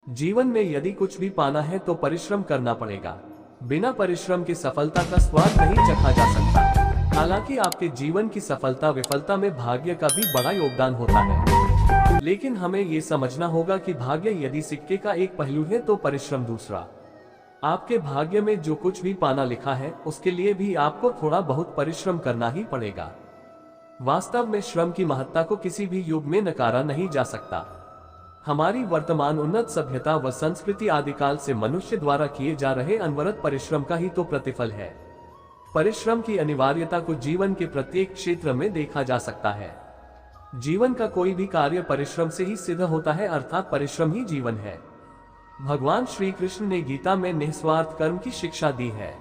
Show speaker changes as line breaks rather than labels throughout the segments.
जीवन में यदि कुछ भी पाना है तो परिश्रम करना पड़ेगा। बिना परिश्रम के सफलता का स्वाद नहीं चखा जा सकता। हालांकि आपके जीवन की सफलता विफलता में भाग्य का भी बड़ा योगदान होता है, लेकिन हमें ये समझना होगा कि भाग्य यदि सिक्के का एक पहलू है तो परिश्रम दूसरा। आपके भाग्य में जो कुछ भी पाना लिखा है उसके लिए भी आपको थोड़ा बहुत परिश्रम करना ही पड़ेगा। वास्तव में श्रम की महत्ता को किसी भी युग में नकारा नहीं जा सकता। हमारी वर्तमान उन्नत सभ्यता व संस्कृति आदिकाल से मनुष्य द्वारा किए जा रहे अनवरत परिश्रम का ही तो प्रतिफल है। परिश्रम की अनिवार्यता को जीवन के प्रत्येक क्षेत्र में देखा जा सकता है। जीवन का कोई भी कार्य परिश्रम से ही सिद्ध होता है, अर्थात परिश्रम ही जीवन है। भगवान श्री कृष्ण ने गीता में निस्वार्थ कर्म की शिक्षा दी है।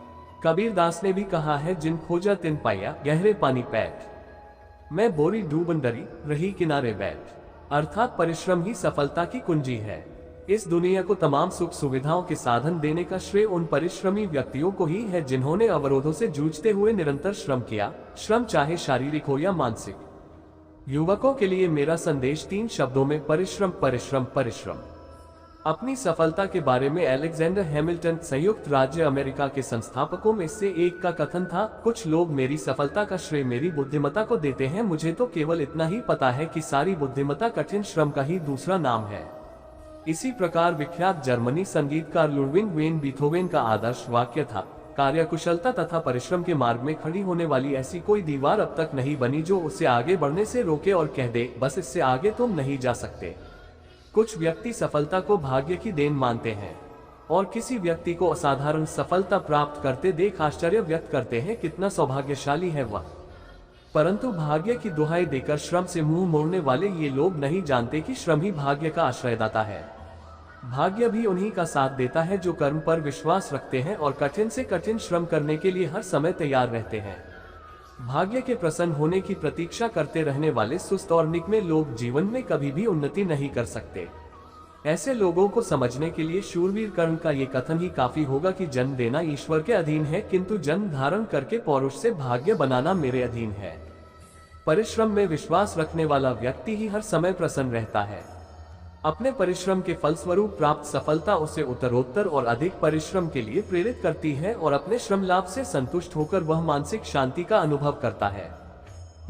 कबीर दास ने भी कहा है, जिन खोजा तिन पाया गहरे पानी पैठ, मैं बोरी डूबन डरी रही किनारे बैठ। अर्थात परिश्रम ही सफलता की कुंजी है। इस दुनिया को तमाम सुख सुविधाओं के साधन देने का श्रेय उन परिश्रमी व्यक्तियों को ही है जिन्होंने अवरोधों से जूझते हुए निरंतर श्रम किया, श्रम चाहे शारीरिक हो या मानसिक। युवकों के लिए मेरा संदेश 3 शब्दों में परिश्रम परिश्रम परिश्रम। अपनी सफलता के बारे में अलेक्जेंडर हैमिल्टन, संयुक्त राज्य अमेरिका के संस्थापकों में से एक का कथन था, कुछ लोग मेरी सफलता का श्रेय मेरी बुद्धिमत्ता को देते हैं, मुझे तो केवल इतना ही पता है कि सारी बुद्धिमत्ता कठिन श्रम का ही दूसरा नाम है। इसी प्रकार विख्यात जर्मनी संगीतकार लुडविग वैन बीथोवेन का आदर्श वाक्य था, कार्यकुशलता तथा परिश्रम के मार्ग में खड़ी होने वाली ऐसी कोई दीवार अब तक नहीं बनी जो उसे आगे बढ़ने से रोके और कह दे, बस इससे आगे तुम नहीं जा सकते। कुछ व्यक्ति सफलता को भाग्य की देन मानते हैं और किसी व्यक्ति को असाधारण सफलता प्राप्त करते देख आश्चर्य व्यक्त करते हैं, कितना सौभाग्यशाली है वह। परंतु भाग्य की दुहाई देकर श्रम से मुंह मोड़ने वाले ये लोग नहीं जानते कि श्रम ही भाग्य का आश्रयदाता है। भाग्य भी उन्हीं का साथ देता है जो कर्म पर विश्वास रखते हैं और कठिन से कठिन श्रम करने के लिए हर समय तैयार रहते हैं। भाग्य के प्रसन्न होने की प्रतीक्षा करते रहने वाले सुस्त और निकम्मे लोग जीवन में कभी भी उन्नति नहीं कर सकते। ऐसे लोगों को समझने के लिए शूरवीर कर्ण का ये कथन ही काफी होगा कि जन्म देना ईश्वर के अधीन है, किंतु जन्म धारण करके पौरुष से भाग्य बनाना मेरे अधीन है। परिश्रम में विश्वास रखने वाला व्यक्ति ही हर समय प्रसन्न रहता है। अपने परिश्रम के फलस्वरूप प्राप्त सफलता उसे उत्तरोत्तर और अधिक परिश्रम के लिए प्रेरित करती है और अपने श्रम लाभ से संतुष्ट होकर वह मानसिक शांति का अनुभव करता है।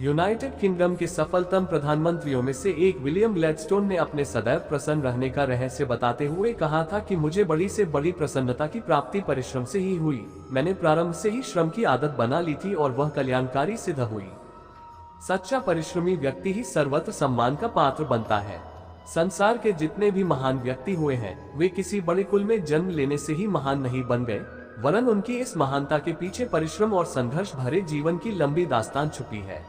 यूनाइटेड किंगडम के सफलतम प्रधानमंत्रियों में से एक विलियम ग्लैडस्टोन ने अपने सदैव प्रसन्न रहने का रहस्य बताते हुए कहा था कि मुझे बड़ी से बड़ी प्रसन्नता की प्राप्ति परिश्रम से ही हुई। मैंने प्रारंभ से ही श्रम की आदत बना ली थी और वह कल्याणकारी सिद्ध हुई। सच्चा परिश्रमी व्यक्ति ही सर्वत्र सम्मान का पात्र बनता है। संसार के जितने भी महान व्यक्ति हुए हैं वे किसी बड़े कुल में जन्म लेने से ही महान नहीं बन गए, वरन उनकी इस महानता के पीछे परिश्रम और संघर्ष भरे जीवन की लंबी दास्तान छुपी है।